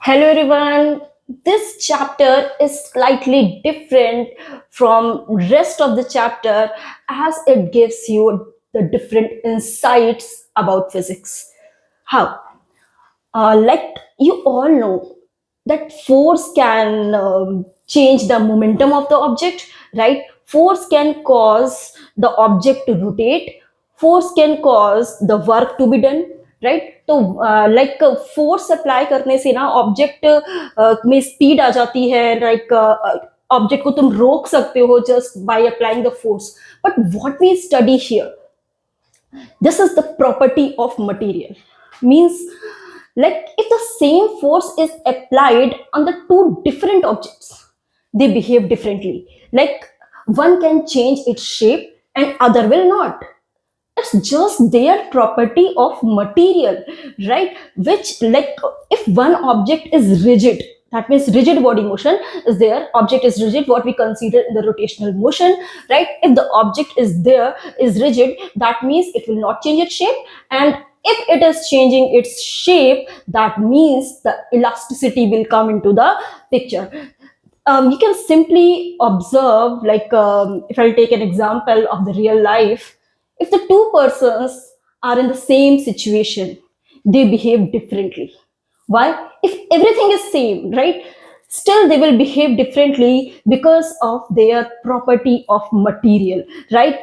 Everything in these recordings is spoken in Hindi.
Hello everyone. This chapter is slightly different from rest of the chapter as it gives you the different insights about physics. How? Like you all know that force can change the momentum of the object, right? Force can cause the object to rotate. Force can cause the work to be done, right? तो लाइक फोर्स अप्लाई करने से ना ऑब्जेक्ट में स्पीड आ जाती है, लाइक ऑब्जेक्ट को तुम रोक सकते हो just by applying the force. But what we study here, this is the property of material. Means, like if the same force is applied on the two different objects, they behave differently. Like one can change its shape and other will not. It's just their property of material, right? Which, like if one object is rigid, that means rigid body motion is there, object is rigid, what we consider in the rotational motion, right? If the object is there is rigid, that means it will not change its shape, and if it is changing its shape, that means the elasticity will come into the picture. You can simply observe, like if I'll take an example of the real life, if the two persons are in the same situation, they behave differently. Why? If everything is same, right? Still they will behave differently because of their property of material, right?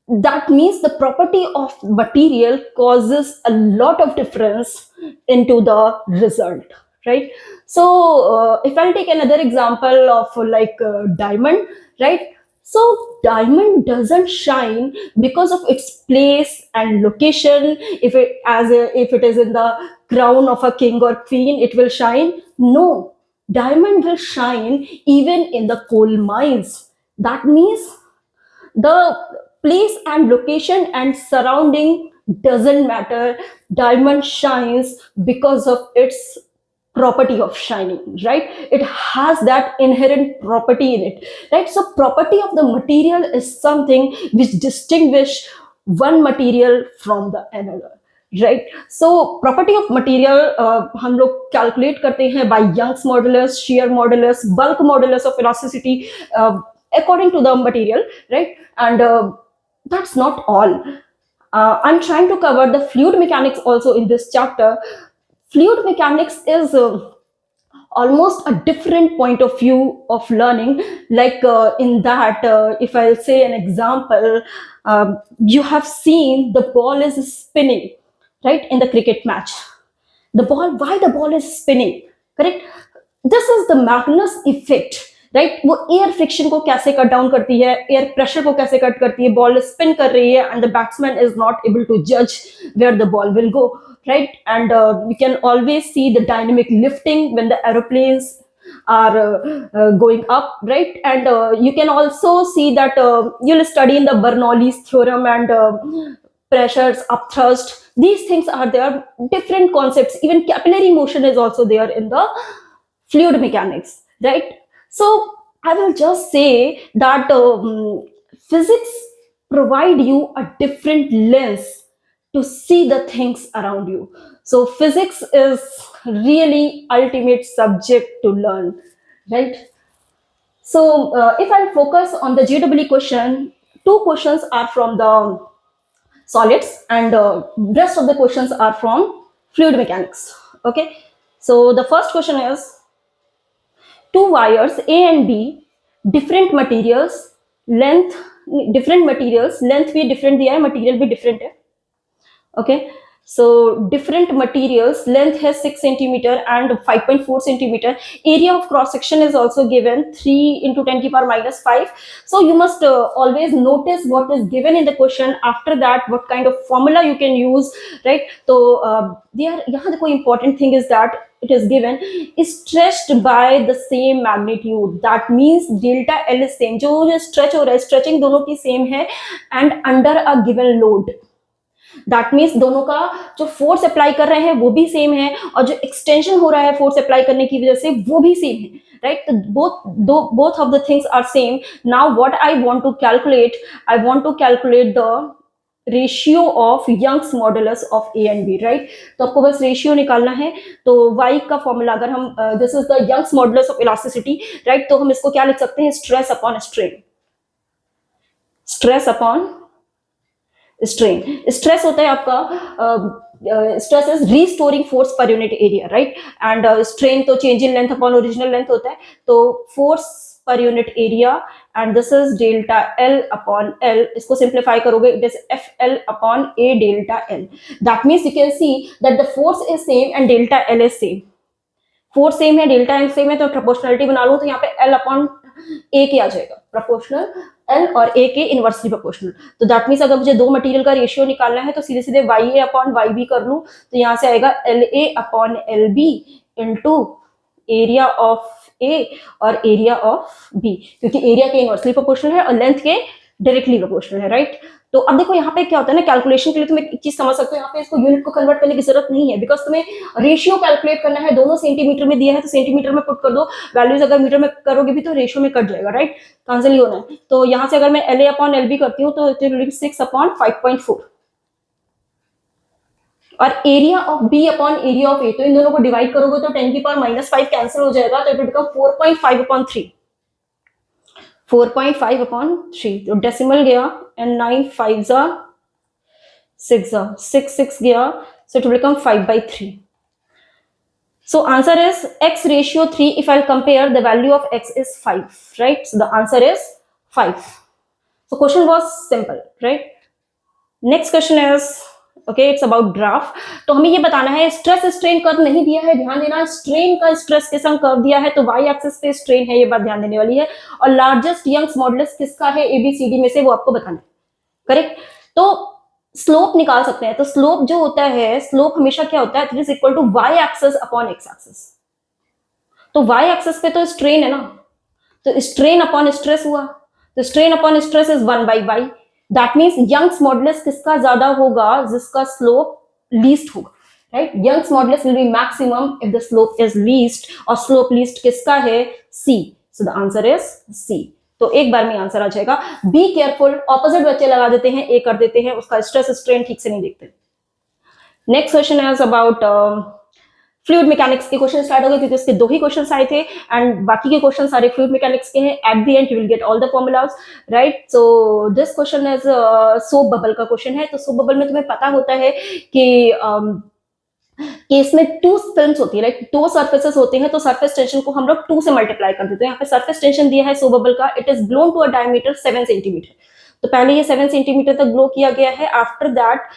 That means the property of material causes a lot of difference into the result, right? So if I'll take another example of like diamond, right? So diamond doesn't shine because of its place and location. If it is in the crown of a king or queen, it will shine. No, diamond will shine even in the coal mines. That means the place and location and surrounding doesn't matter. Diamond shines because of its property of shining, right? It has that inherent property in it, right? So property of the material is something which distinguish one material from the another, right. So property of material हम लोग कैलकुलेट करते हैं by Young's modulus, shear modulus, bulk modulus of elasticity according to the material, right? And that's not all. I'm trying to cover the fluid mechanics also in this chapter. Fluid mechanics is almost a different point of view of learning. Like in that, if I'll say an example, you have seen the ball is spinning, right, in the cricket match. The ball, why the ball is spinning, correct? This is the Magnus effect, right. वो एयर फ्रिक्शन को कैसे कट डाउन करती है, एयर प्रेशर को कैसे कट करती है, बॉल स्पिन कर रही है and the batsman is not able to जज where the ball will go, right? And you can always see the dynamic lifting when the aeroplanes are going up, right? And you can also see that you'll study in the Bernoulli's theorem and pressures, upthrust, these things are there, different concepts. Even capillary motion is also there in the fluid mechanics, right? So I will just say that physics provide you a different lens to see the things around you. So physics is really ultimate subject to learn, right? So if I focus on the JEE question, two questions are from the solids and rest of the questions are from fluid mechanics. Okay, so the first question is, two wires A and B, different materials, length, different materials, length भी different दिया है, material भी different है. Okay, so different materials, length has 6 centimeter and 5.4 centimeter. Area of cross section is also given 3 into 10 to the power minus 5. So you must always notice what is given in the question. After that, what kind of formula you can use, right? So there यहाँ the कोई important thing is that it is given is stretched by the same magnitude. That means delta L is same. जो stretch हो रहा है, stretching दोनों की same है and under a given load. That means दोनों का जो फोर्स अप्लाई कर रहे हैं वो भी सेम है और जो एक्सटेंशन हो रहा है फोर्स अप्लाई करने की वजह से वो भी सेम है, राइट? तो both of the things are same. Now what I want to calculate, I want to calculate the ratio of Young's modulus of A and B, right. तो आपको बस रेशियो निकालना है। तो y का फॉर्मूला अगर हम this is the Young's modulus of elasticity, right, तो हम इसको क्या लिख सकते हैं, stress upon strain. Stress upon strain, stress होता है आपका, stress is restoring force per unit area, right, and strain तो change in length upon original length होता है। तो force per unit area and this is delta L upon L, इसको सिंप्लीफाई करोगे it is F L upon A delta L. That means you can see that the force is same and delta L is same. Force same है, डेल्टा एल सेम है, तो प्रोपोर्शनलिटी बना लूं तो यहाँ पे एल अपॉन ए के आ जाएगा, प्रोपोर्शनल एल और ए के इनवर्सली प्रोपोर्शनल। तो दैट मीन्स अगर मुझे दो मटेरियल का रेशियो निकालना है तो सीधे सीधे Y A upon Y B कर लूं, तो यहाँ से आएगा L A upon L B into area of A और एरिया ऑफ बी, क्योंकि एरिया के इनवर्सली प्रोपोर्शनल है और लेंथ के डायरेक्टली प्रोपोर्शनल है, राइट। तो अब देखो यहाँ पे क्या होता है ना, कैलकुलेशन के लिए तुम एक चीज समझ सकते हो, यहाँ पे इसको यूनिट को कन्वर्ट करने की जरूरत नहीं है, बिकॉज तुम्हें रेशियो कैलकुलेट करना है। दोनों सेंटीमीटर में दिया है तो सेंटीमीटर में पुट कर दो, वैल्यूज अगर मीटर में करोगे भी तो रेशियो में कट जाएगा, राइट, कैंसिल ही होना है। तो यहाँ से अगर मैं L A upon L B करती हूँ तो इट विल बी 6 अपॉन 5.4 और area of B upon area of A, तो इन दोनों को डिवाइड करोगे तो 10 की पावर -5 कैंसिल हो जाएगा, तो it will become 4.5 upon 3, 4.5 upon 3। तो डेसिमल गया एंड 9 5 जा 6 जा 6 गया, so it will become 5/3. So answer is x ratio 3. If I'll compare, the value of x is 5, right? So the answer is 5. So question was simple, right? Next question is okay, it's about graph. तो हमें ये बताना है स्ट्रेस स्ट्रेन कर्व नहीं दिया है, ध्यान देना, स्ट्रेन का स्ट्रेस के संग कर्व दिया है तो y एक्सिस पे स्ट्रेन है, ये बात ध्यान देने वाली है। और लार्जेस्ट यंग्स मॉडुलस किसका है ABCD में से, वो आपको बताना है, करेक्ट। तो स्लोप निकाल सकते हैं, तो स्लोप जो होता है, स्लोप हमेशा क्या होता है, it is equal to y axis upon x axis. तो y एक्सिस पे तो स्ट्रेन है ना, तो स्ट्रेन अपॉन स्ट्रेस हुआ, तो strain upon stress is 1/y। That means Young's modulus किसका ज्यादा होगा, जिसका स्लोप लीस्ट होगा, right. Young's modulus will be maximum if the slope is least, और स्लोप लीस्ट किसका है, C। So the answer is C। तो एक बार में आंसर आ जाएगा। बी केयरफुल, ऑपोजिट बच्चे लगा देते हैं, ए कर देते हैं, उसका स्ट्रेस स्ट्रेन ठीक से नहीं देखते। Next question is about fluid mechanics के क्वेश्चन स्टार्ट हो गए, क्योंकि उसके 2 ही क्वेश्चन आए थे एंड बाकी के क्वेश्चन सारे फ्लूइड मैकेनिक्स के हैं। At the end you will get all the formulas, right. So this question is soap bubble का क्वेश्चन है। तो सोप बबल में तुम्हें पता होता है कि इसमें 2 फिल्म्स होती है, राइट, 2 सरफेसेस होते हैं, तो सरफेस टेंशन को हम लोग 2 से मल्टीप्लाई कर देते हैं। यहाँ पे सरफेस टेंशन दिया है सोप बबल का, it is blown to a diameter 7 centimetre. तो पहले ये 7 सेंटीमीटर तक ब्लो किया गया है। After that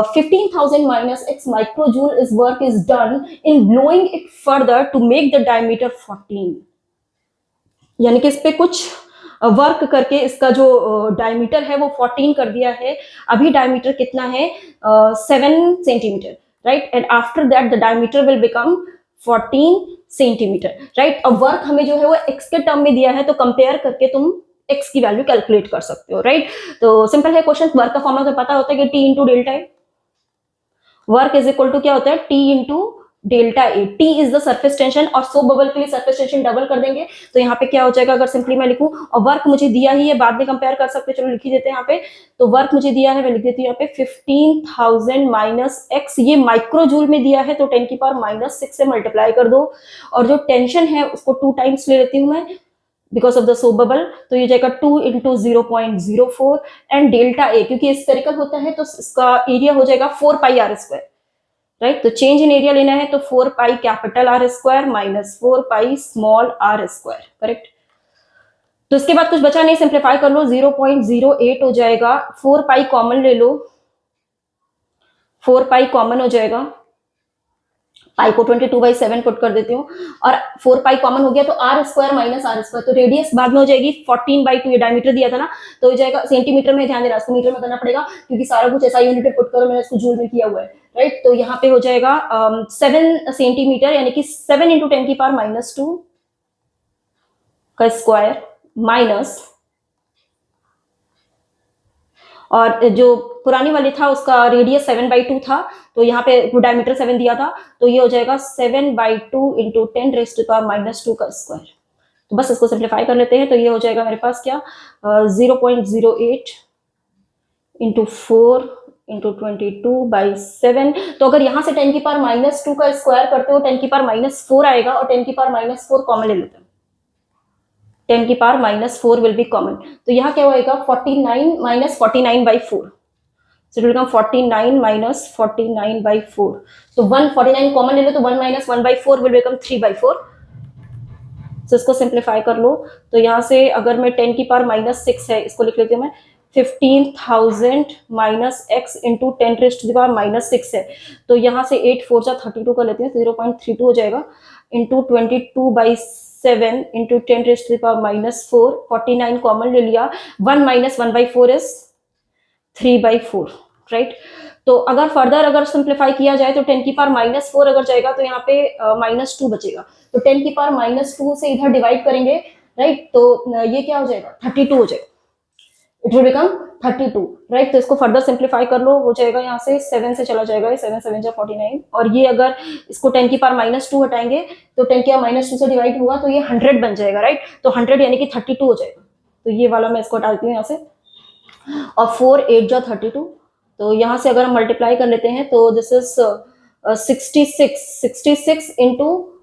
15,000 minus x microjoule is work is done in blowing it further to make the diameter 14। यानी कि इस पे कुछ वर्क करके इसका जो डायमीटर है वो 14 कर दिया है। अभी डायमीटर कितना है, 7 centimetre, right, and after that the diameter will become 14 centimetre, right. अब वर्क हमें जो है वो x के टर्म में दिया है, तो कंपेयर करके तुम x की वैल्यू कैलकुलेट कर सकते हो, राइट। तो सिंपल है क्वेश्चन। वर्क का फॉर्मूला तो पता होता है कि T into delta A, work is equal to क्या होता है, T into delta A. T is the surface tension, और सोप बबल के लिए सरफेस टेंशन डबल कर देंगे, तो यहाँ पे क्या हो जाएगा, अगर सिंपली मैं लिखूं, और वर्क मुझे दिया ही है, बाद में कंपेयर कर सकते हैं, चलो लिख ही देते हैं यहाँ पे। तो वर्क मुझे दिया है, मैं लिख देती हूँ यहाँ पे 15,000 माइनस x, ये माइक्रोजूल में दिया है, तो 10 की पावर -6 से मल्टीप्लाई कर दो, और जो टेंशन है उसको 2 टाइम्स ले लेती हूँ मैं because of the soap bubble, तो ये जाएगा 2 इंटू 0.04 एंड डेल्टा ए, क्योंकि स्फेरिकल होता है तो इसका एरिया हो जाएगा 4πr², राइट। तो चेंज इन एरिया लेना है तो 4π capital R² minus 4π small R², correct. तो इसके बाद कुछ बचा नहीं, सिंप्लीफाई कर लो, 0.08 हो जाएगा। 4π कॉमन ले लो, 4π कॉमन हो जाएगा, पाई को 22/7 पुट कर देती हूँ, और 4π कॉमन हो गया तो R² माइनस R², तो रेडियस बाद में हो जाएगी 14/2, ये डायमीटर दिया था ना, तो ये जाएगा सेंटीमीटर में, ध्यान देना इसको मीटर में करना पड़ेगा क्योंकि सारा कुछ ऐसा यूनिट पुट करो, मैंने इसको जूल में किया हुआ है, राइट। तो यहाँ पे हो जाएगा 7 सेंटीमीटर, यानी कि 7 इंटू 10 की पावर -2 का स्क्वायर माइनस, और जो पुरानी वाली था उसका रेडियस 7/2 था, तो यहाँ पे डायमीटर 7 दिया था, तो ये हो जाएगा 7/2 इंटू 10⁻² का स्क्वायर। तो बस इसको सिंप्लीफाई कर लेते हैं, तो ये हो जाएगा मेरे पास क्या, 0.08 इंटू 4 इंटू 22/7। तो अगर यहाँ से 10 की पावर -2 का स्क्वायर करते हो 10 की पावर -4 आएगा, और 10 की पावर -4 कॉमन ले लेते हैं, 10 की पावर -4 विल बी कॉमन। तो यहाँ क्या होएगा 49 - 49/4, so it will become 49 - 49/4। तो 149 कॉमन ले लो, तो 1 - 1/4 will become 3/4। तो इसको सिंप्लीफाई कर लो। तो यहाँ से अगर मैं 10 की पावर -6 है, इसको लिख लेती हूँ मैं 15,000 - x इंटू 10⁻⁻6 है। तो यहाँ से 8 4 जा 32 कर लेती हूँ, 0.32 हो जाएगा, इंटू 22/7 इंटू 10⁻⁻4, 49 कॉमन ले लिया, 1 - 1/4 इज 3/4, राइट। तो अगर फर्दर अगर सिंप्लीफाई किया जाए तो 10 की पावर -4 अगर जाएगा तो यहाँ पे -2 बचेगा। तो 10 की पावर -2 से इधर डिवाइड करेंगे, राइट, तो ये क्या हो जाएगा 32 हो जाएगा, इट विल बिकम 32, राइट। तो इसको फर्दर सिंप्लीफाई कर लो, हो जाएगा यहाँ से 7 से चला जाएगा, 7 7 जा 49, और ये अगर इसको 10 की पावर -2 हटाएंगे तो 10 की पावर -2 से डिवाइड हुआ तो ये 100 बन जाएगा, राइट। तो 100 यानी कि 32 हो जाएगा। तो ये वाला मैं इसको डालती हूँ यहाँ से, और 4 8 जा 32। तो यहाँ से अगर हम मल्टीप्लाई कर लेते हैं तो this is 66 into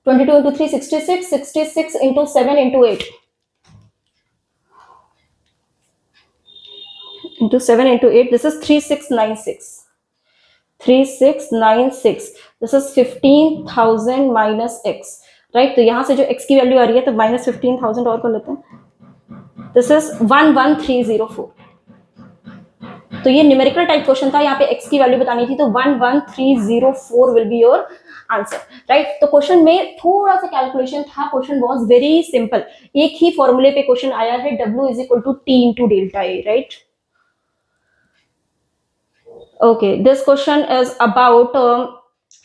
22 into 3 66 into 7 into 8 into 7 into 8, this is 3696। This is 15,000 minus x, right. तो यहाँ से जो x की वैल्यू आ रही है तो -15,000 और कर लेते हैं, दिस इज 11304। तो ये न्यूमेरिकल टाइप क्वेश्चन था, यहाँ पे x की वैल्यू बतानी थी, तो 11304 will be your answer, right. तो क्वेश्चन में थोड़ा सा कैलकुलेशन था, क्वेश्चन वाज वेरी सिंपल, एक ही फॉर्मूले पे क्वेश्चन आया है, W is equal to T into delta A, right. Okay, this question is about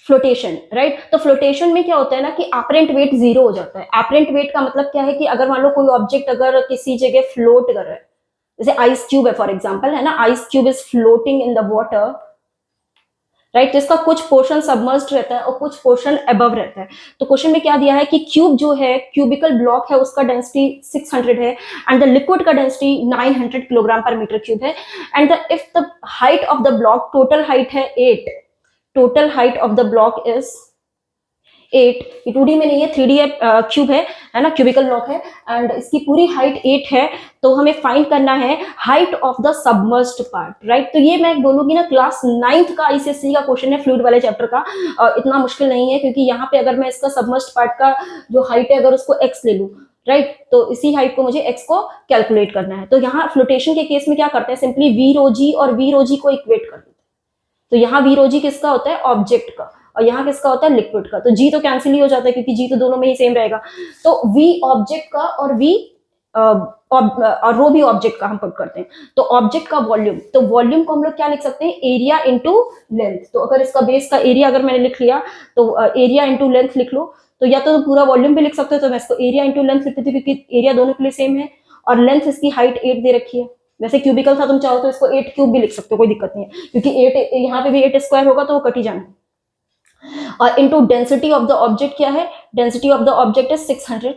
flotation, right. तो फ्लोटेशन में क्या होता है ना कि एपरेंट वेट 0 हो जाता है। एपरेंट वेट का मतलब क्या है कि अगर मान लो कोई ऑब्जेक्ट अगर किसी जगह फ्लोट कर रहा है, जैसे आइस क्यूब है फॉर एग्जांपल, है ना, ice cube is floating in the water, right. जिसका कुछ पोर्शन सबमर्ज्ड रहता है और कुछ पोर्शन अबव रहता है। तो क्वेश्चन में क्या दिया है कि क्यूब जो है, क्यूबिकल ब्लॉक है, उसका डेंसिटी 600 है, एंड द लिक्विड का डेंसिटी 900 किलोग्राम पर मीटर क्यूब है, and if the height of the block, total height है 8, total height of the block is 8, ये 2D में नहीं है, 3D क्यूब है ना, क्यूबिकल ब्लॉक है, एंड इसकी पूरी हाइट 8 है। तो हमें फाइंड करना है height of the submerged part, right. तो ये मैं बोलूंगी ना क्लास 9th का ICSE का क्वेश्चन है, फ्लूइड वाले चैप्टर का, इतना मुश्किल नहीं है, क्योंकि यहाँ पे अगर मैं इसका सबमर्ज्ड पार्ट का जो हाइट है अगर उसको x ले लूं, राइट, तो इसी हाइट को मुझे x को कैलकुलेट करना है। तो यहाँ फ्लोटेशन के केस में क्या करते हैं, सिंपली v rho g और v rho g को इक्वेट कर देते हैं। तो यहाँ v rho g किसका होता है, ऑब्जेक्ट का, और यहाँ किसका होता है, लिक्विड का। तो g तो कैंसिल ही हो जाता है क्योंकि g तो दोनों में ही सेम रहेगा। तो v ऑब्जेक्ट का और v और रो भी ऑब्जेक्ट का हम पुट करते हैं। तो ऑब्जेक्ट का वॉल्यूम, तो वॉल्यूम को हम लोग क्या लिख सकते हैं, एरिया इंटू लेंथ। तो अगर इसका बेस का एरिया अगर मैंने लिख लिया तो एरिया इंटू लेंथ लिख लो। तो या तो पूरा वॉल्यूम भी लिख सकते हो, तो मैं इसको एरिया इंटू लेंथ लिखती थी क्योंकि एरिया दोनों के लिए सेम है, और लेंथ इसकी हाइट 8 दे रखी है। वैसे क्यूबिकल था, तुम चाहो तो इसको 8 क्यूब भी लिख सकते हो, कोई दिक्कत नहीं है, क्योंकि 8 यहाँ पे भी 8 स्क्वायर होगा तो वो कट ही जाना। और into density of the object क्या है, density of the object is 600।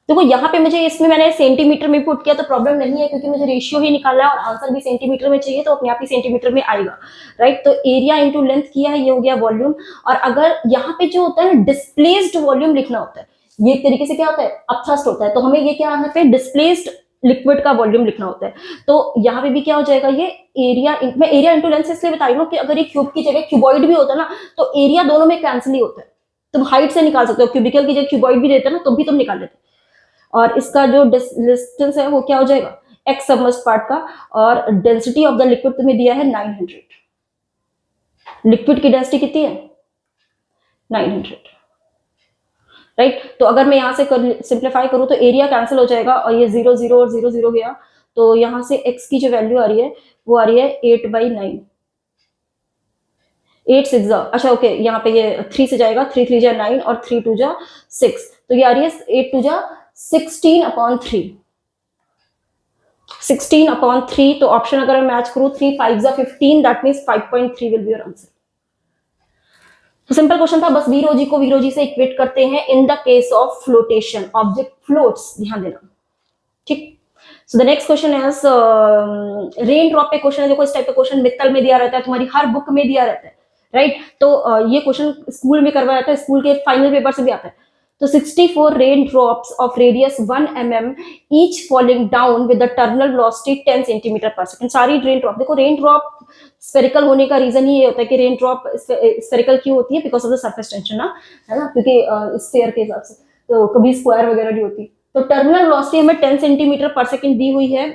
देखो यहाँ पे मुझे, इसमें मैंने सेंटीमीटर में पुट किया तो प्रॉब्लम नहीं है, क्योंकि मुझे रेशियो ही निकालना है और आंसर भी सेंटीमीटर में चाहिए, तो अपने आप ही सेंटीमीटर में आएगा, राइट। तो एरिया इंटू लेंथ किया है, ये हो गया वॉल्यूम। और अगर यहाँ पे जो होता है ना, डिस्प्लेस्ड वॉल्यूम लिखना होता है, ये एक तरीके से क्या होता है, अपथ्रस्ट होता है, तो हमें ये क्या यहाँ पे डिस्प्लेस्ड लिक्विड का वॉल्यूम लिखना होता है। तो यहाँ पे भी क्या हो जाएगा, ये एरिया, मैं एरिया इंटू लेंथ इसलिए बता रही हूँ कि अगर ये क्यूब की जगह क्यूबॉइड भी होता है ना, तो एरिया दोनों में कैंसिल ही होता है। तुम हाइट से निकाल सकते हो, क्यूबिकल की जगह क्यूबॉइड भी देते हैं ना, तो भी तुम निकाल लेते। और इसका जो डिस्टेंस है वो क्या हो जाएगा, एक्स सबमर्ज्ड पार्ट का, और डेंसिटी ऑफ द लिक्विड तुम्हें दिया है 900। लिक्विड की डेंसिटी कितनी है, 900, राइट। तो अगर मैं यहाँ से सिंप्लीफाई करूँ तो एरिया कैंसिल हो जाएगा, और ये 0 0 और 0 0 गया, तो यहाँ से x की जो वैल्यू आ रही है वो आ रही है 8/9, 8 6 जा, अच्छा ओके, यहाँ पे ये 3 से जाएगा, 3 3 जा 9 और 3 2 जा 6, तो ये आ रही है 8 2 जा 16/3, 16/3। तो ऑप्शन अगर मैं मैच करूं, 3 5 जा 15, that means 5.3 will be your answer. तो सिंपल क्वेश्चन था, बस वी रो जी को वी रो जी से इक्वेट करते हैं in the case of flotation, object floats, ध्यान देना, ठीक। So the next question is rain drop पे क्वेश्चन है। देखो इस टाइप का क्वेश्चन मित्तल में दिया रहता है, तुम्हारी हर बुक में दिया रहता है, राइट? तो ये क्वेश्चन स्कूल में करवाया जाता है, स्कूल के फाइनल पेपर से भी आता है। तो 64 rain drops of radius 1 mm each falling down with the terminal velocity 10 centimetre पर सेकंड। सारी रेन ड्रॉप, देखो रेन ड्रॉप स्फेरिकल होने का रीजन ही ये होता है कि रेन ड्रॉप स्फेरिकल क्यों होती है, because of the surface tension ना, है ना, क्योंकि स्फीयर के हिसाब से तो कभी स्क्वायर वगैरह नहीं होती। तो टर्मिनल वेलोसिटी हमें 10 सेंटीमीटर पर सेकंड दी हुई है,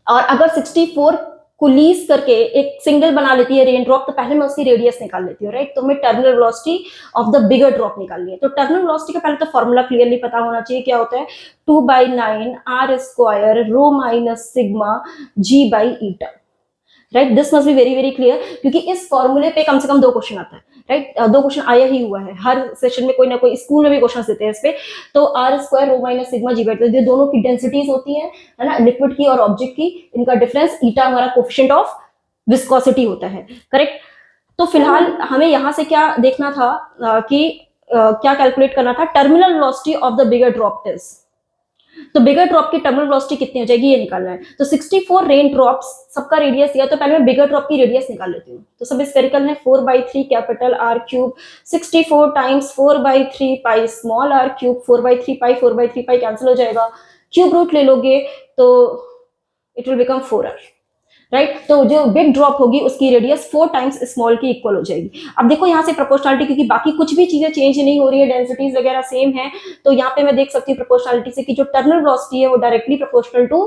और अगर 64 को लीज करके एक सिंगल बना लेती है रेन ड्रॉप, तो पहले मैं उसकी रेडियस निकाल लेती हूँ, राइट? तो मैं terminal velocity of the bigger drop निकालनी है। तो टर्मिनल वेलोसिटी का पहले तो फॉर्मूला क्लियरली पता होना चाहिए, क्या होता है, 2/9 r square rho minus sigma g by eta, right? This must be very very clear, क्योंकि इस फॉर्मूले पे कम से कम 2 क्वेश्चन आता है, राइट? 2 क्वेश्चन आया ही हुआ है हर सेशन में, कोई ना कोई स्कूल में भी क्वेश्चन देते हैं इस पे। तो r square rho minus sigma g by, ये दोनों की डेंसिटीज होती है ना, लिक्विड की और ऑब्जेक्ट की, इनका डिफरेंस ईटा हमारा कोफिशिएंट ऑफ विस्कोसिटी होता है, करेक्ट? तो फिलहाल हमें यहाँ से क्या देखना था कि क्या कैलकुलेट करना था, terminal velocity of the bigger drop is, तो बिगर ड्रॉप की टर्मिनल वेलोसिटी कितनी हो जाएगी ये निकालना है। तो 64 रेन ड्रॉप्स, सबका रेडियस दिया, तो पहले मैं बिगर ड्रॉप की रेडियस निकाल लेती हूँ। तो सब स्फेरिकल है, 4/3 capital R cube 64 times 4/3 pi small r cube, 4/3 पाई 4/3 पाई कैंसिल हो जाएगा, क्यूब रूट ले लोगे तो it will become 4r, right? तो जो बिग ड्रॉप होगी उसकी रेडियस 4 टाइम्स स्मॉल की इक्वल हो जाएगी। अब देखो यहाँ से प्रोपोर्शनलिटी, क्योंकि बाकी कुछ भी चीजें चेंज नहीं हो रही है, डेंसिटीज वगैरह सेम है, तो यहाँ पे मैं देख सकती हूँ प्रोपोर्शनलिटी से कि जो टर्मिनल वेलोसिटी है वो डायरेक्टली प्रोपोर्शनल टू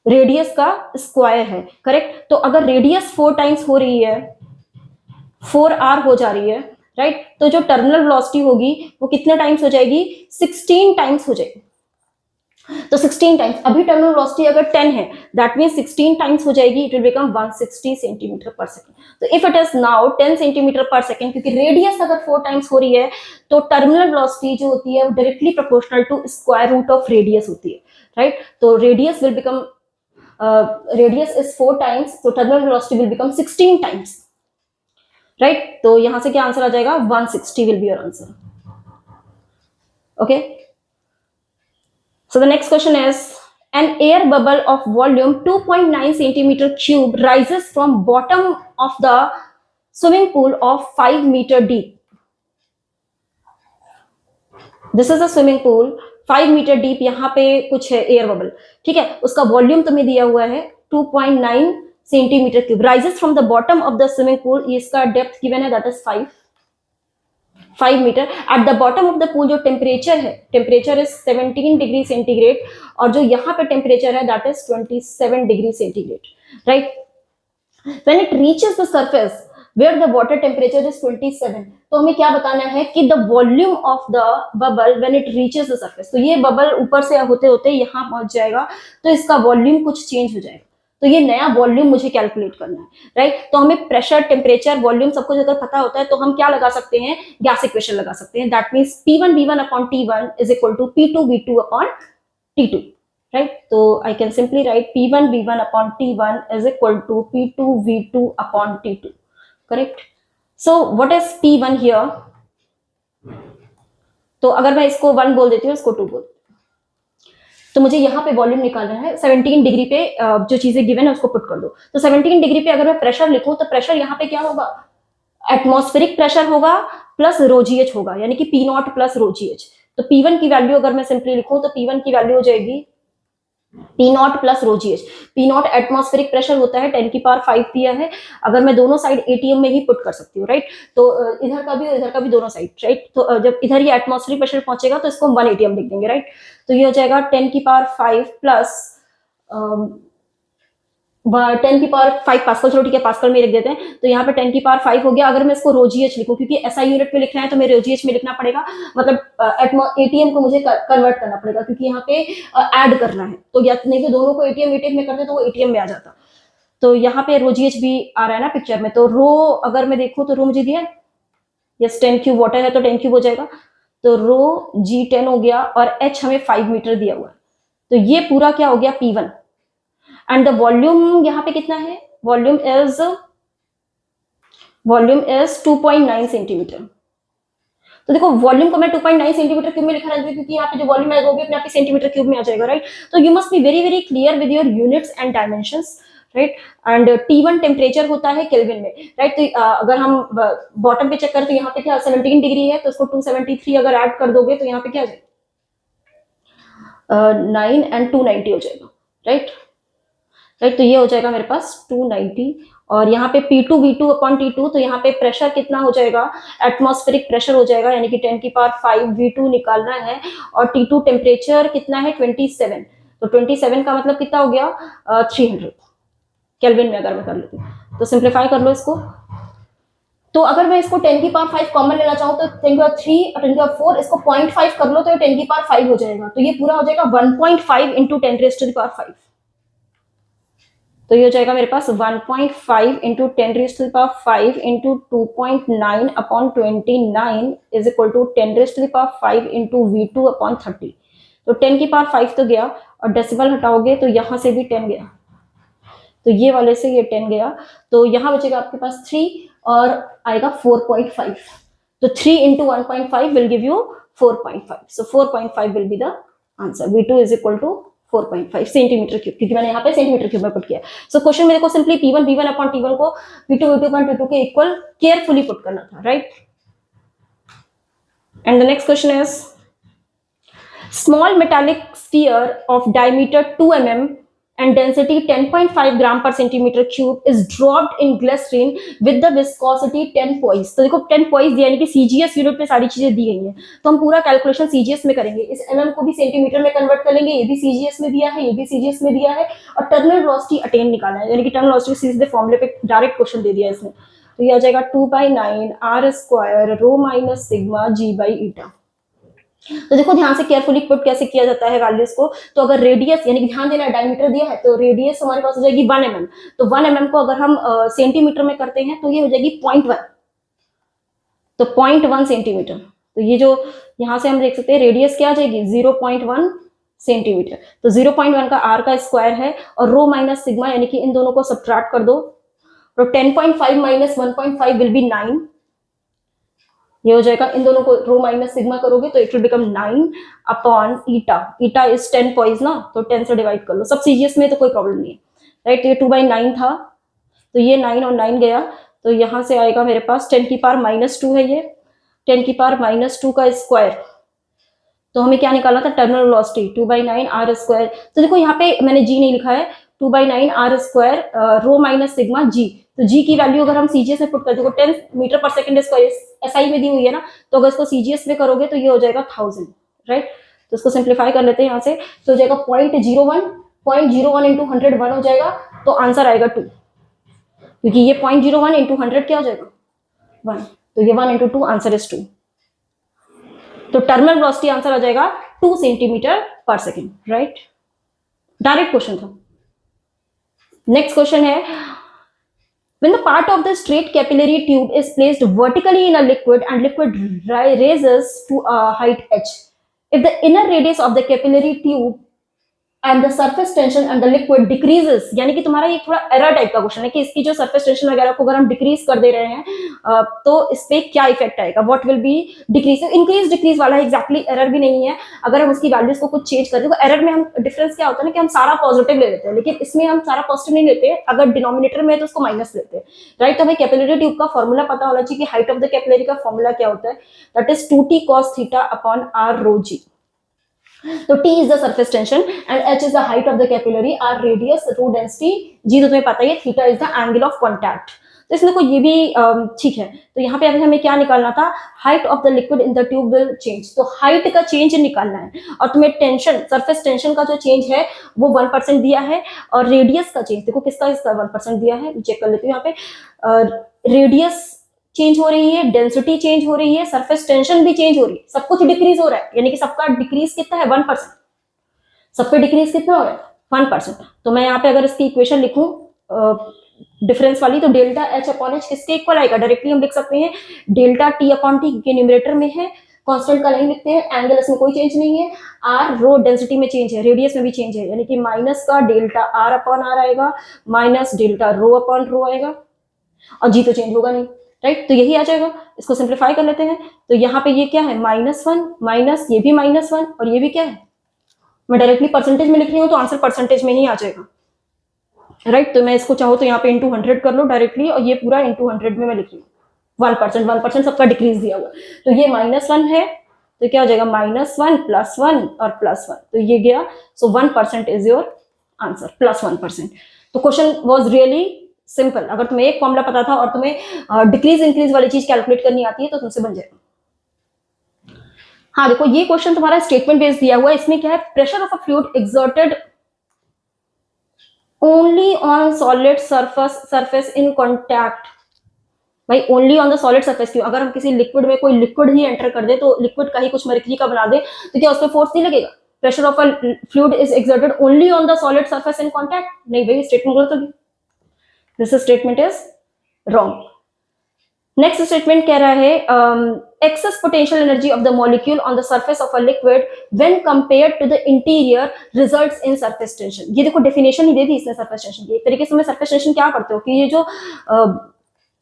रेडियस का स्क्वायर है, करेक्ट? तो अगर रेडियस 4 टाइम्स हो रही है, 4r हो जा रही है, राइट? तो जो टर्मिनल वेलोसिटी होगी वो कितने टाइम्स हो जाएगी, 16 टाइम्स हो जाएगी। तो 16 टाइम्स, अभी टर्मिनल वेलोसिटी अगर 10 है, दैट मींस 16 टाइम्स हो जाएगी, इट विल बिकम 160 सेंटीमीटर पर सेकंड। तो if it is now 10 centimetre पर सेकंड, क्योंकि रेडियस अगर 4 टाइम्स हो रही है, तो टर्मिनल वेलोसिटी जो होती है वो directly proportional to square root of radius होती है, राइट? तो radius will become radius is 4 times, तो terminal velocity will become 16 times, right? तो यहां से क्या आंसर आ जाएगा, 160 will be your answer, okay? So the next question is, an air bubble of volume 2.9 centimeter cube rises from bottom of the swimming pool of 5 meter deep. This is a swimming pool 5 meter deep, यहाँ पे कुछ है एयर बबल, ठीक है? उसका वॉल्यूम तुम्हें दिया हुआ है 2.9 centimetre cube, rises from the bottom of the swimming pool, इसका डेप्थ गिवन है that is 5 metre. At the bottom of the pool जो टेम्परेचर है, टेम्परेचर इज 17 डिग्री सेंटीग्रेड, और जो यहाँ पे टेम्परेचर है that is 27 degree centigrade, right? When it reaches the surface where the water temperature is 27, तो हमें क्या बताना है कि the volume of the bubble when it reaches the surface, तो ये बबल ऊपर से होते होते यहाँ पहुंच जाएगा, तो इसका वॉल्यूम कुछ चेंज हो जाएगा, तो ये नया वॉल्यूम मुझे कैलकुलेट करना है, राइट? तो हमें प्रेशर, टेम्परेचर, वॉल्यूम सब कुछ अगर पता होता है तो हम क्या लगा सकते हैं, गैस इक्वेशन लगा सकते हैं, that means P1V1 upon T1 is equal to P2V2 upon T2, right? तो I can simply write P1V1 upon T1 is equal to P2V2 upon T2, correct? So what is P1 here? तो अगर मैं इसको 1 बोल देती हूँ, इसको 2 बोल, तो मुझे यहाँ पे वॉल्यूम निकालना है, 17 डिग्री पे जो चीजें गिवन है उसको पुट कर दो। तो 17 डिग्री पे अगर मैं प्रेशर लिखूं, तो प्रेशर यहाँ पे क्या होगा, एटमॉस्फेरिक प्रेशर होगा प्लस ρgh होगा, यानी कि P0 प्लस ρgh। तो P1 की वैल्यू अगर मैं सिंपली लिखूं, तो P1 की वैल्यू हो जाएगी P0 plus ρgh। P0 atmospheric pressure होता है, 10 की पावर 5 दिया है, अगर मैं दोनों साइड ATM में ही पुट कर सकती हूँ, राइट? तो इधर का भी दोनों साइड, राइट? तो जब इधर ये एटमॉस्फेरिक प्रेशर पहुंचेगा तो इसको हम 1 ATM लिख देंगे, राइट? तो ये हो जाएगा 10 की पावर 5 प्लस 10 की पावर 5 पास्कल, चलो ठीक है पास्कल में लिख देते हैं, तो यहाँ पे 10 की पावर 5 हो गया। अगर मैं इसको ρgh लिखूं, क्योंकि SI यूनिट में लिखना है तो मेरे ρgh में लिखना पड़ेगा, मतलब ATM को मुझे कन्वर्ट करना पड़ेगा, क्योंकि यहाँ पे ऐड करना है, तो या नहीं तो दोनों को ATM में करते तो वो ATM में आ जाता। तो यहाँ पे ρgh भी आ रहा है ना पिक्चर में, तो रो अगर मैं देखूं तो रो मुझे दिया है, यस 10 क्यूब वाटर है तो 10 क्यूब हो जाएगा, तो रो G10 हो गया, और H हमें 5 मीटर दिया हुआ है, तो ये पूरा क्या हो गया P1, एंड द वॉल्यूम यहाँ पे कितना है, वॉल्यूम इज 2.9 सेंटीमीटर। तो देखो वॉल्यूम को मैं 2.9 सेंटीमीटर क्यूब में लिखा रहता है क्योंकि यहाँ पे जो वॉल्यूम आएगा वो भी अपने आप ही सेंटीमीटर क्यूब में आ जाएगा, राइट। तो you must be very very clear with your units and dimensions, right. And T1 temperature होता है केल्विन में, राइट। तो अगर हम बॉटम पे चेक करें तो यहाँ पे क्या 17 डिग्री है, तो उसको 273 अगर ऐड कर दोगे तो यहाँ पे क्या आ जाएगा 9 एंड 290 हो जाएगा, राइट। राइट, तो ये हो जाएगा मेरे पास 290। और यहाँ पे P2 V2 अपॉन T2, तो यहाँ पे प्रेशर कितना हो जाएगा, एटमॉस्फेरिक प्रेशर हो जाएगा, यानी कि 10 की पावर 5 V2 निकालना है। और T2 टेम्परेचर कितना है 27, तो 27 का मतलब कितना हो गया 300 केल्विन में अगर मैं कर लेती हूँ। तो सिंप्लीफाई कर लो इसको। तो अगर मैं इसको 10 की पावर 5 कॉमन लेना चाहूँ तो 10 की पावर 3 और 10 की पावर 4 इसको 0.5 कर लो तो ये 10 की पावर 5 हो जाएगा। तो ये पूरा हो जाएगा 1.5 into 10 raise to the power 5। तो ये हो जाएगा मेरे पास 1.5 into 10 raise to the power 5 into 2.9 upon 29 is equal to 10 raise to the power 5 into V2 upon 30। तो 10 की पावर 5 तो गया और डेसिमल हटाओगे तो यहाँ से भी 10 गया, तो ये वाले से ये 10 गया, तो यहाँ बचेगा आपके पास 3 और आएगा 4.5। तो 3 into 1.5 will give you 4.5। So 4.5 will be the answer. V2 is equal to 4.5 centimetre cube, क्योंकि मैंने यहाँ पे सेंटीमीटर क्यूब में पुट किया। सो क्वेश्चन मेरे को simply P1 V1 upon T1 को V2 V2 अपॉन T2 के इक्वल केयरफुली पुट करना था, right. And the next question is small metallic sphere of diameter 2 mm and density 10.5 gram per centimeter cube is dropped in glycerine with the viscosity 10 poise। तो देखो 10 poise दिया, यानी कि CGS यूनिट में सारी चीजें दी गई हैं, तो हम पूरा कैलकुलेशन CGS में करेंगे। इस mm को भी सेंटीमीटर में कन्वर्ट कर लेंगे, ये भी CGS में दिया है, ये भी CGS में दिया है, और टर्मिनल वेलोसिटी अटेन निकालना है, यानी कि टर्मिनल वेलोसिटी सीधे फॉर्मूले पे डायरेक्ट क्वेश्चन दे दिया इसने। तो ये आ जाएगा 2/9 r square rho minus sigma g by eta. तो देखो ध्यान से केयरफुली पुट कैसे किया जाता है वैल्यूज को। तो अगर रेडियस, यानी कि ध्यान देना डायमीटर दिया है तो रेडियस हमारे पास हो जाएगी 1 mm, तो 1 mm को अगर हम सेंटीमीटर में करते हैं तो ये हो जाएगी 0.1, तो 0.1 सेंटीमीटर। तो ये जो यहाँ से हम देख सकते हैं रेडियस क्या आ जाएगी 0.1 सेंटीमीटर। तो 0.1 का r का स्क्वायर है और रो माइनस सिग्मा, यानी कि इन दोनों को सब्ट्रैक्ट कर दो, तो 10.5 माइनस 1.5 विल बी 9। ये हो जाएगा, इन दोनों को रो माइनस सिग्मा करोगे तो it will become 9 upon eta. Eta is 10 poise ना, तो 10 से डिवाइड कर लो, सब सीजीएस में तो कोई प्रॉब्लम नहीं है, राइट। ये 2/9 था, तो ये 9 और 9 गया, तो यहाँ से आएगा मेरे पास 10 की पावर -2 है, ये 10 की पावर -2 का स्क्वायर। तो हमें क्या निकालना था टर्मिनल वेलोसिटी 2/9 r स्क्वायर। तो देखो यहाँ पे मैंने g नहीं लिखा है, 2/9 r square rho minus sigma g। तो g की वैल्यू अगर हम सीजीएस में पुट कर, देखो 10 मीटर पर सेकंड स्क्वायर एसआई में दी हुई है ना, तो अगर इसको सीजीएस में करोगे तो ये हो जाएगा 1000, राइट। तो इसको सिंप्लीफाई कर लेते हैं यहाँ से, तो हो जाएगा 0.01 इंटू 100 1 हो जाएगा, तो आंसर आएगा 2, क्योंकि ये 0.01 इंटू 100 क्या हो जाएगा 1, तो ये 1 इंटू 2 आंसर इज 2। तो टर्मिनल वेलोसिटी आंसर आ जाएगा 2 सेंटीमीटर पर सेकेंड, राइट। डायरेक्ट क्वेश्चन था। नेक्स्ट क्वेश्चन है, when the part of the straight capillary tube is placed vertically in a liquid and liquid raises to a height h, if the inner radius of the capillary tube and the surface tension and the liquid decreases, यानी कि तुम्हारा ये थोड़ा एरर टाइप का क्वेश्चन है कि इसकी जो सरफेस टेंशन वगैरह को अगर हम डिक्रीज कर दे रहे हैं तो इस पे क्या इफेक्ट आएगा, what will be decrease. Increase decrease वाला है, एग्जैक्टली एरर भी नहीं है। अगर हम उसकी वैल्यूज को कुछ चेंज कर दें, तो एरर में हम डिफरेंस क्या होता है ना कि हम सारा पॉजिटिव ले लेते हैं, लेकिन इसमें हम सारा पॉजिटिव नहीं लेते, अगर डिनोमिनेटर में है तो उसको माइनस लेते हैं, राइट। तो हमें कैपिलरी ट्यूब का फॉर्मूला पता होना चाहिए कि हाइट ऑफ द कैपिलरी का फॉर्मूला क्या होता है, that is 2t cos theta upon r rho g। तो T is the surface tension and H is the height of the capillary, R radius, rho density, G तो तुम्हें पता ही है, theta is the angle of contact। तो इसमें को ये भी ठीक है। तो यहाँ पे अभी हमें क्या निकालना था, height of the liquid in the tube will change, तो हाइट का चेंज निकालना है, और तुम्हें टेंशन सरफेस टेंशन का जो चेंज है वो 1% दिया है, और रेडियस का चेंज देखो किसका 1% दिया है, चेक कर लेती हूँ यहाँ पे। रेडियस चेंज हो रही है, डेंसिटी चेंज हो रही है, सरफेस टेंशन भी चेंज हो रही है, सब कुछ डिक्रीज हो रहा है, यानी कि सबका डिक्रीज कितना है 1%, सब पे डिक्रीज कितना हो रहा है 1%। तो मैं यहाँ पे अगर इसकी इक्वेशन लिखूं डिफरेंस वाली, तो डेल्टा एच अपॉन एच किसके इक्वल आएगा, डायरेक्टली हम लिख सकते हैं डेल्टा टी अपॉन टी, क्योंकि न्यूमरेटर में है, कांस्टेंट का नहीं लिखते हैं, एंगल इसमें कोई चेंज नहीं है, आर रो डेंसिटी में चेंज है, रेडियस में भी चेंज है, यानी कि माइनस का डेल्टा आर अपॉन आर आएगा, minus delta rho upon rho आएगा, और जी तो चेंज होगा नहीं, राइट। तो यही आ जाएगा, इसको सिंप्लीफाई कर लेते हैं। तो यहाँ पे ये क्या है, -1 माइनस ये भी -1 और ये भी क्या है, मैं डायरेक्टली परसेंटेज में लिख रही हूँ तो आंसर परसेंटेज में ही आ जाएगा, राइट। तो मैं इसको चाहूँ तो यहाँ पे इंटू 100 कर लो डायरेक्टली, और ये पूरा इंटू 100 में मैं लिख रही हूँ। 1% सबका डिक्रीज दिया हुआ, तो ये -1 है, तो क्या हो जाएगा, -1 +1 और +1, तो ये गया। सो 1% इज योर आंसर, +1%। तो क्वेश्चन वॉज रियली सिंपल। अगर तुम्हें एक फॉर्मूला पता था और तुम्हें डिक्रीज इंक्रीज वाली चीज कैलकुलेट करनी आती है तो तुमसे बन जाएगा। हाँ देखो, ये क्वेश्चन तुम्हारा स्टेटमेंट बेस्ड दिया हुआ है। इसमें क्या है, pressure of a fluid exerted only on solid surface in contact. भाई only on the solid surface क्यों? अगर हम किसी लिक्विड में कोई लिक्विड ही एंटर कर दे, तो लिक्विड का ही कुछ मरकरी का बना दे, तो क्या उस पर फोर्स नहीं लगेगा? Pressure of a fluid is exerted only on the solid surface in contact. नहीं भाई, स्टेटमेंट गलत होगी, this statement is wrong. Next statement कह रहा है excess potential energy of the molecule on the surface of a liquid when compared to the interior results in surface tension. ये देखो डेफिनेशन ही दे दी इसने सरफेस टेंशन की। एक तरीके से मैं सरफेस टेंशन क्या करते हो कि ये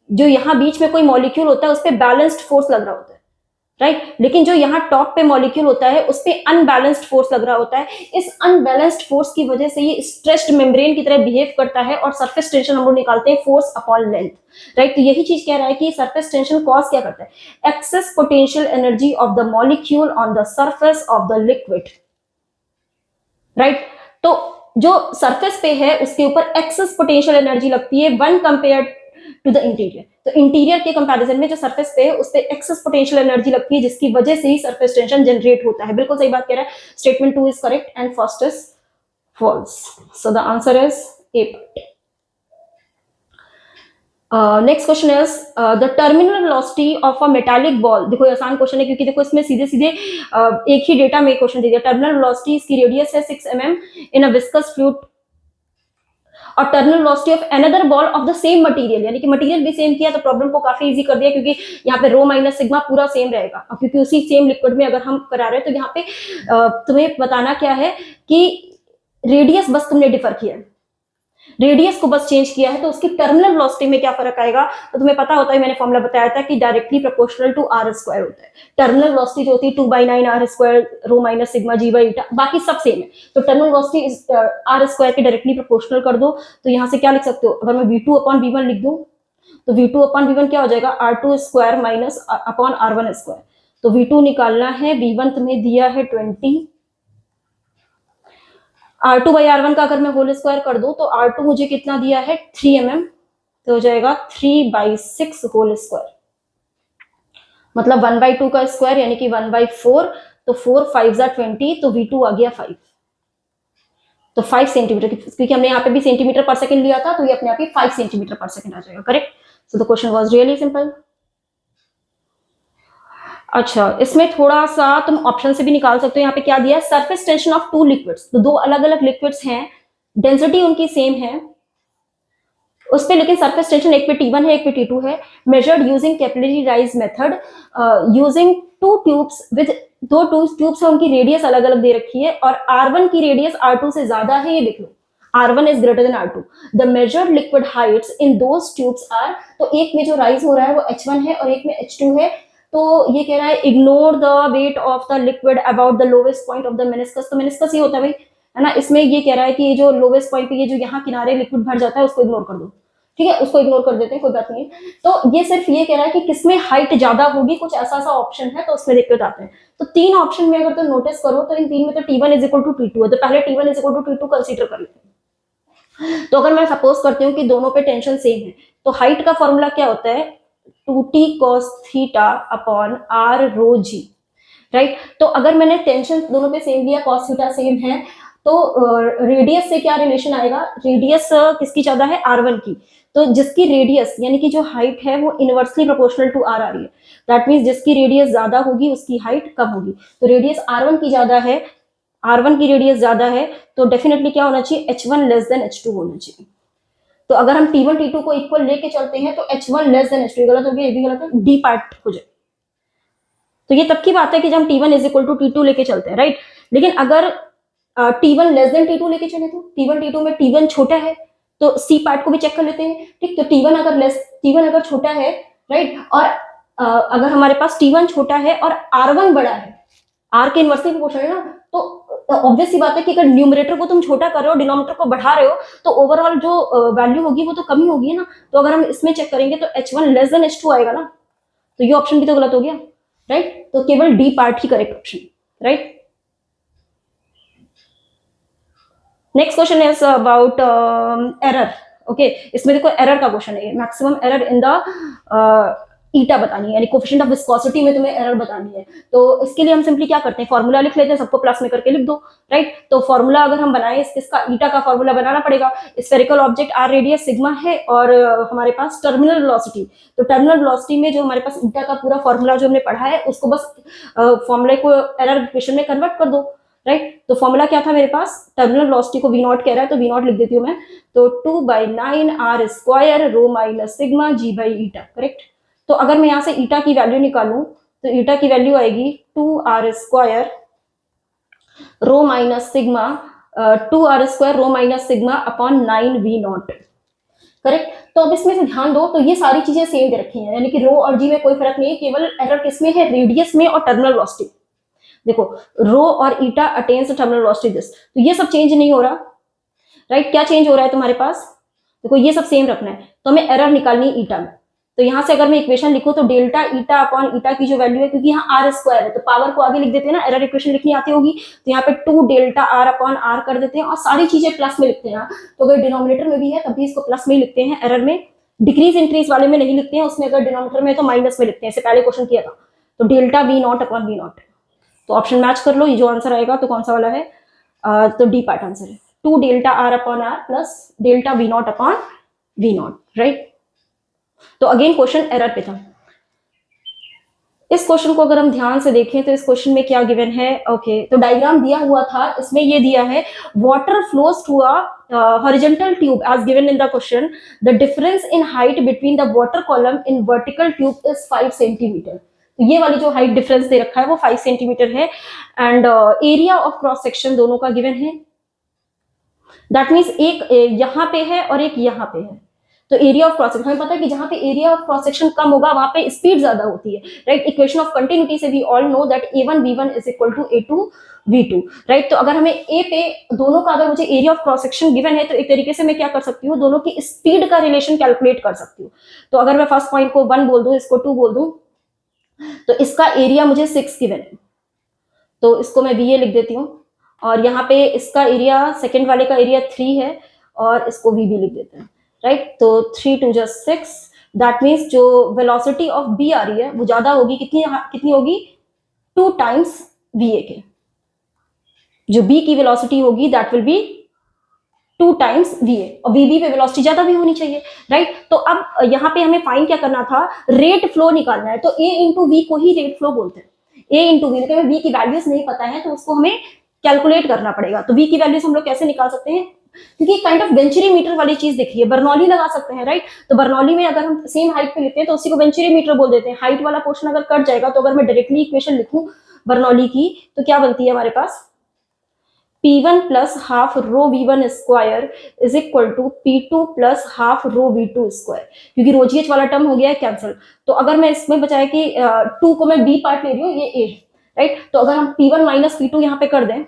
जो यहाँ बीच में कोई मॉलिक्यूल होता है उस पर बैलेंस्ड फोर्स लग रहा होता है, राइट। लेकिन जो यहाँ टॉप पे मॉलिक्यूल होता है उस पर अनबैलेंस्ड फोर्स लग रहा होता है। इस अनबैलेंस्ड फोर्स की वजह से ये स्ट्रेच्ड मेम्ब्रेन की तरह बिहेव करता है, और सरफेस टेंशन हम लोग निकालते हैं फोर्स अपॉन लेंथ, राइट। तो यही चीज कह रहा है कि सरफेस टेंशन कॉज क्या करता है, excess potential energy of the molecule on the surface of the liquid, right. तो जो सरफेस पे है उसके ऊपर एक्सेस पोटेंशियल एनर्जी लगती है when compared to the interior. तो इंटीरियर के कंपैरिजन में जो सरफेस पे है उस पे एक्सेस पोटेंशियल एनर्जी लगती है, जिसकी वजह से ही सरफेस टेंशन जनरेट होता है। बिल्कुल सही बात कह रहा है। Statement 2 is correct and first is false. So the answer is A. Next question is the terminal velocity of a metallic ball. देखो ये आसान क्वेश्चन है क्योंकि देखो इसमें सीधे सीधे एक ही डेटा में क्वेश्चन दे दिया। टर्मिनल वेलोसिटी, इसकी रेडियस है 6 mm in a viscous fluid, और terminal velocity of another ball of the same material, यानी कि मटेरियल भी सेम किया तो प्रॉब्लम को काफी इजी कर दिया, क्योंकि यहाँ पे रो माइनस सिग्मा पूरा सेम रहेगा, और क्योंकि उसी सेम लिक्विड में अगर हम करा रहे हैं तो यहाँ पे तुम्हें बताना क्या है कि रेडियस बस तुमने डिफर किया है, रेडियस को बस चेंज किया है, तो उसकी टर्मिनल वेलोसिटी में क्या फर्क आएगा। तो तुम्हें पता होता है, मैंने फॉर्मूला बताया था कि directly proportional to r square होता है। टर्मिनल वेलोसिटी जो होती है 2/9 r square rho minus sigma g by eta, बाकी सब सेम है। तो टर्मिनल वेलोसिटी आर स्क्वायर के डायरेक्टली प्रोपोर्शनल कर दो, तो यहाँ से क्या लिख सकते हो, अगर मैं v2/v1 लिख दूं तो v2/v1 क्या हो जाएगा, r2 square minus upon r1 square. तो v2 निकालना है, v1 तुम्हें दिया है 20, r2/r1 का अगर मैं होल स्क्वायर कर दूं तो r2 मुझे कितना दिया है 3 mm, तो हो जाएगा 3/6 होल स्क्वायर, मतलब 1/2 का स्क्वायर यानी कि 1/4, तो 4 5 20, तो v2 आ गया 5। तो 5 सेंटीमीटर, क्योंकि हमने यहाँ पे भी सेंटीमीटर पर सेकंड लिया था, तो ये अपने आप ही 5 सेंटीमीटर पर सेकंड आ जाएगा, correct. So the question was really simple. अच्छा, इसमें थोड़ा सा तुम ऑप्शन से भी निकाल सकते हो। यहाँ पे क्या दिया है, surface tension of two liquids, तो दो अलग अलग लिक्विड्स हैं, डेंसिटी उनकी सेम है उस पे, लेकिन सरफेस टेंशन एक पे T1 है एक पे T2 है। Measured using capillary rise method, using two tubes with, दो टू ट्यूब्स है, उनकी रेडियस अलग अलग दे रखी है, और R1 की रेडियस R2 से ज्यादा है, ये देख लो, R1 is greater than R2. The measured liquid heights in those tubes are, तो एक में जो राइज हो रहा है वो H1 है और एक में H2 है। तो ये कह रहा है ignore the weight of the liquid about the lowest point of the meniscus. तो मेनिस्कस ये होता है भाई, है ना। इसमें ये कह रहा है कि ये जो लोवेस्ट पॉइंट पे ये जो यहाँ किनारे लिक्विड भर जाता है उसको इग्नोर कर दो, ठीक है, उसको इग्नोर कर देते हैं, कोई बात नहीं है। तो ये सिर्फ ये कह रहा है कि किसमें हाइट ज्यादा होगी, कुछ ऐसा सा ऑप्शन है तो उसमें दिक्कत आते हैं। तो तीन ऑप्शन में अगर तुम नोटिस करो तो इन तीन में तो T1 = T2 है, तो पहले T1 = T2 कंसीडर कर लेते हैं। तो अगर मैं सपोज करती हूँ कि दोनों पे टेंशन सेम है, तो हाइट का फॉर्मूला क्या होता है, 2t cos theta upon r रो जी, राइट। तो अगर मैंने टेंशन दोनों पे सेम लिया, cos थीटा सेम है, तो रेडियस से क्या रिलेशन आएगा, रेडियस किसकी ज्यादा है, R1 की। तो जिसकी रेडियस यानी कि जो हाइट है वो इनवर्सली प्रोपोर्शनल टू R आ रही है, दैट मीन्स जिसकी रेडियस ज्यादा होगी उसकी हाइट कम होगी। तो रेडियस R1 की ज्यादा है, R1 की रेडियस ज्यादा है, तो डेफिनेटली क्या होना चाहिए, H1 लेस देन H2 होना चाहिए। तो अगर हम T1 T2 को इक्वल लेके चलते हैं तो H1 लेस देन H2, गलत हो गया, ये भी गलत है, डी पार्ट हो जाए। तो ये तब की बात है कि जब हम T1 = T2 लेके चलते हैं, राइट। लेकिन अगर T1 लेस देन T2 लेके चले तो T1 T2 में T1 छोटा है, तो C पार्ट को भी चेक कर लेते हैं, ठीक। तो T1 अगर छोटा है राइट। और अगर हमारे पास T1 छोटा है और R1 बड़ा है, R के इनवर्सली प्रोपोर्शनल है ना, तो ऑब्वियस सी बात है कि अगर न्यूमरेटर को तुम छोटा कर रहे हो, डिनोमिनेटर को बढ़ा रहे हो, तो ओवरऑल जो वैल्यू होगी वो तो कम ही होगी ना। तो अगर हम इसमें चेक करेंगे तो H1 लेस देन H2 आएगा ना, तो ये ऑप्शन भी तो गलत हो गया, राइट। तो केवल D part he correct option, right. Next question is about error. Okay, इसमें देखो एरर का क्वेश्चन है, मैक्सिमम एरर इन द ईटा बतानी है, यानी कोफिशिएंट ऑफ विस्कोसिटी में तुम्हें एरर बतानी है। तो इसके लिए हम सिंपली क्या करते हैं, फॉर्मूला लिख लेते हैं, सबको प्लस में करके लिख दो, राइट। तो फॉर्मूला अगर हम बनाए इसका ईटा का फॉर्मूला बनाना पड़ेगा। Spherical object r radius sigma है और हमारे पास टर्मिनल वेलोसिटी, तो टर्मिनल वेलोसिटी में जो हमारे पास ईटा का पूरा फॉर्मूला जो हमने पढ़ा है उसको बस फॉर्मूले को एरर इक्वेशन में कन्वर्ट कर दो, राइट। तो फॉर्मूला क्या था मेरे पास, टर्मिनल वेलोसिटी को वी नॉट कह रहा है तो वी नॉट लिख देती हूँ मैं, तो 2/9 r square rho minus sigma g by eta, correct. तो अगर मैं यहाँ से ईटा की वैल्यू निकालूं तो ईटा की वैल्यू आएगी 2r square rho minus sigma, 2r square rho minus sigma upon 9v naught, correct. तो अब इसमें से ध्यान दो, तो ये सारी चीजें सेम दे रखी हैं, यानी कि रो और जी में कोई फर्क नहीं है, केवल एरर किसमें है, रेडियस में और टर्मिनल वेलोसिटी। देखो रो और ईटा अटेन्स टर्मिनल वेलोसिटी दिस, तो ये सब चेंज नहीं हो रहा, राइट। क्या चेंज हो रहा है तुम्हारे पास, देखो ये सब सेम रखना है, तो हमें एरर निकालनी है ईटा में। तो यहाँ से अगर मैं इक्वेशन लिखूं तो डेल्टा ईटा अपॉन ईटा की जो वैल्यू है, क्योंकि यहाँ आर स्क्वायर है तो पावर को आगे लिख देते हैं ना, एरर इक्वेशन लिखनी आती होगी, तो यहाँ पे 2 डेल्टा आर अपॉन आर कर देते हैं और सारी चीजें प्लस में लिखते हैं। तो अगर डिनोमिनेटर में भी है तभी इसको प्लस में ही लिखते हैं, एरर में डिक्रीज इंक्रीज वाले में नहीं लिखते हैं, उसमें अगर डिनोमिनेटर में तो माइनस में लिखते हैं, इससे पहले क्वेश्चन किया था। तो delta v naught upon v naught, तो ऑप्शन मैच कर लो, ये जो आंसर आएगा तो कौन सा वाला है, तो डी पार्ट आंसर है, 2 delta r upon r plus delta v naught upon v naught, right. तो अगेन क्वेश्चन एरर पे था। इस क्वेश्चन को अगर हम ध्यान से देखें तो इस क्वेश्चन में क्या गिवन है, ओके, तो डायग्राम दिया हुआ था, इसमें ये दिया है water flows through a horizontal tube as given in the question. The difference in height between the water column in vertical tube is 5 centimeter. तो ये वाली जो हाइट डिफरेंस दे रखा है वो 5 सेंटीमीटर है, and area of cross section दोनों का गिवन है। दैट मीन्स एक यहाँ पे है और एक यहाँ पे है, तो एरिया ऑफ क्रॉस सेक्शन हमें पता है कि जहां पे एरिया ऑफ क्रॉस सेक्शन कम होगा वहां पे स्पीड ज्यादा होती है, राइट। इक्वेशन ऑफ कंटिन्यूटी से we all know that a1 v1 is equal to a2 v2, right. तो अगर हमें ए पे दोनों का अगर मुझे area of cross section given है तो एक तरीके से मैं क्या कर सकती हूँ, दोनों की स्पीड का रिलेशन कैलकुलेट कर सकती हूँ। तो अगर मैं फर्स्ट पॉइंट को 1 बोल दूं, इसको 2 बोल दूं, तो इसका एरिया मुझे 6 गिवन है, तो इसको मैं VA लिख देती हूँ, और यहाँ पे इसका एरिया सेकंड वाले का एरिया 3 है और इसको VB लिख देते हैं, राइट। तो 3 2 जा 6, दैट मीन्स जो वेलोसिटी ऑफ B आ रही है वो ज्यादा होगी, कितनी कितनी होगी, 2 टाइम्स VA के, जो B की वेलोसिटी होगी that will be 2 times VA, और VB पे वेलोसिटी ज्यादा भी होनी चाहिए, राइट। तो अब यहाँ पे हमें फाइंड क्या करना था, रेट फ्लो निकालना है, तो A इंटू V को ही रेट फ्लो बोलते हैं, A इंटू V, लेकिन V की वैल्यूज नहीं पता है तो उसको हमें कैलकुलेट करना पड़ेगा। तो V की वैल्यूज हम लोग कैसे निकाल सकते हैं, क्योंकि काइंड ऑफ वेंचुरी मीटर वाली चीज दिख रही है, बर्नौली लगा सकते हैं, राइट। तो बर्नौली में अगर हम सेम हाइट पे लिखते हैं तो उसी को वेंचुरी मीटर बोल देते हैं, हाइट वाला पोर्शन अगर कट जाएगा, तो अगर मैं डायरेक्टली इक्वेशन लिखूं बर्नौली की तो क्या बनती है हमारे पास, P1 plus half rho V1 square is equal to P2 plus half rho V2 square, क्योंकि रो GH वाला टर्म हो गया है कैंसिल। तो अगर मैं इसमें बचाए कि 2 को मैं B पार्ट ले रही हूँ, ये A है, राइट। तो अगर हम P1 माइनस P2 यहाँ पे कर दें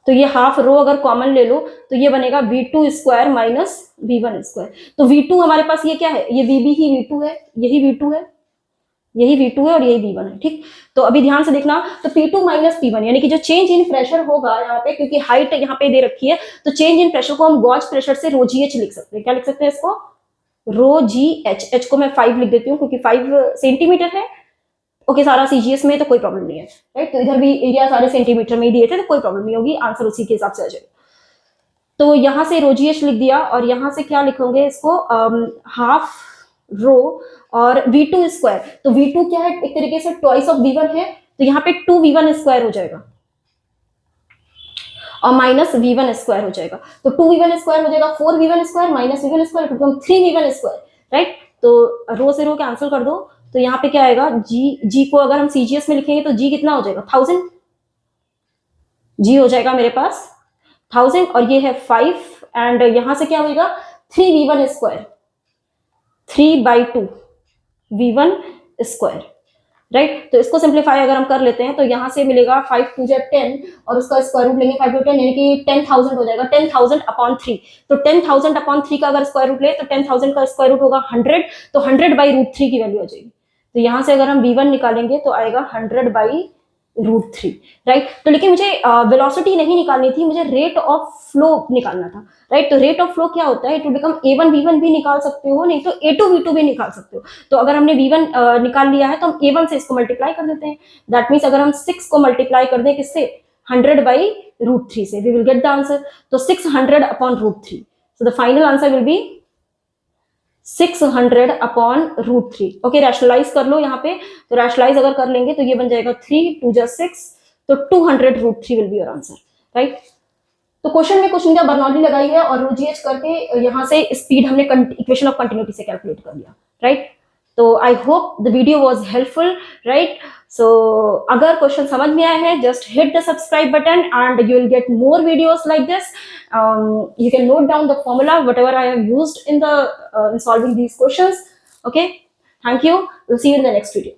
तो ये हाफ रो अगर कॉमन ले लो तो ये बनेगा V2 square minus V1 square. तो V2 हमारे पास ये क्या है, ये VB ही V2 है, यही V2 है, यही V2 है और यही V1 है, ठीक। तो अभी ध्यान से देखना, तो P2 माइनस P1 यानी कि जो चेंज इन प्रेशर होगा यहाँ पे, क्योंकि हाइट यहाँ पे दे रखी है, तो चेंज इन प्रेशर को हम गॉज प्रेशर से रो GH लिख सकते हैं, क्या लिख सकते हैं इसको, रो GH, H को मैं 5 लिख देती हूँ क्योंकि 5 सेंटीमीटर है, ओके। सारा CGS में तो कोई प्रॉब्लम नहीं है, राइट। तो इधर भी एरिया सारे सेंटीमीटर में ही दिए थे तो कोई प्रॉब्लम नहीं होगी, आंसर उसी के हिसाब से आ जाएगा। तो यहाँ से रो GH लिख दिया और यहाँ से क्या लिखोगे इसको, हाफ रो और V2 स्क्वायर, तो V2 क्या है, एक तरीके से ट्वाइस ऑफ V1 है, तो यहाँ पे 2V1 स्क्वायर हो जाएगा और माइनस V1 स्क्वायर हो जाएगा, तो 2V1 स्क्वायर हो जाएगा 4V1 square minus V1 square, 3V1 square, right. तो रो से रो कैंसिल कर दो, तो यहाँ पे क्या आएगा, G को अगर हम CGS में लिखेंगे तो G कितना हो जाएगा, 1000, G हो जाएगा मेरे पास 1000, और ये है 5, एंड यहां से क्या होगा 3V1 square, 3/2, v1 square, right. तो इसको सिंप्लीफाई अगर हम कर लेते हैं तो यहाँ से मिलेगा 5 2 10 और उसका स्क्वायर रूट लेंगे 5 10 यानी कि 10,000 हो जाएगा, 10,000 अपॉन 3। तो 10,000 अपॉन 3 का अगर स्क्वायर रूट ले तो 10,000 का स्क्वायर रूट होगा 100, तो 100 बाई रूट 3 की वैल्यू आ जाएगी। तो यहाँ से अगर हम v1 निकालेंगे तो आएगा 100 बाई रूट 3, राइट। तो लेकिन मुझे वेलोसिटी नहीं निकालनी थी, मुझे रेट ऑफ फ्लो निकालना था, राइट। तो रेट ऑफ फ्लो क्या होता है, it will become a1 v1 भी निकाल सकते हो, नहीं तो a2 v2 भी निकाल सकते हो। तो अगर हमने v1 निकाल लिया है तो हम a1 से इसको मल्टीप्लाई कर देते हैं। दैट मीन्स अगर हम 6 को मल्टीप्लाई कर दें किससे, 100 बाई रूट 3 से, we will get the answer. तो 600 upon root 3, so the final answer will be 600 upon root 3। Okay, rationalise कर लो यहाँ पे। तो रैशनलाइज अगर कर लेंगे तो ये बन जाएगा 3 2 जा 6, तो 200 root 3 will be your answer, right. तो क्वेश्चन में कुछ नहीं था, बर्नौली लगाई है और रो जीएच करके यहाँ से स्पीड हमने इक्वेशन ऑफ कंटिन्यूटी से कैलकुलेट कर लिया, राइट। तो I hope the video was helpful, right. So अगर क्वेश्चन समझ में आया है, just hit the subscribe button and you will get more videos like this. You can note down the formula whatever I have used in the in solving these questions. Okay, thank you. We'll see you in the next video.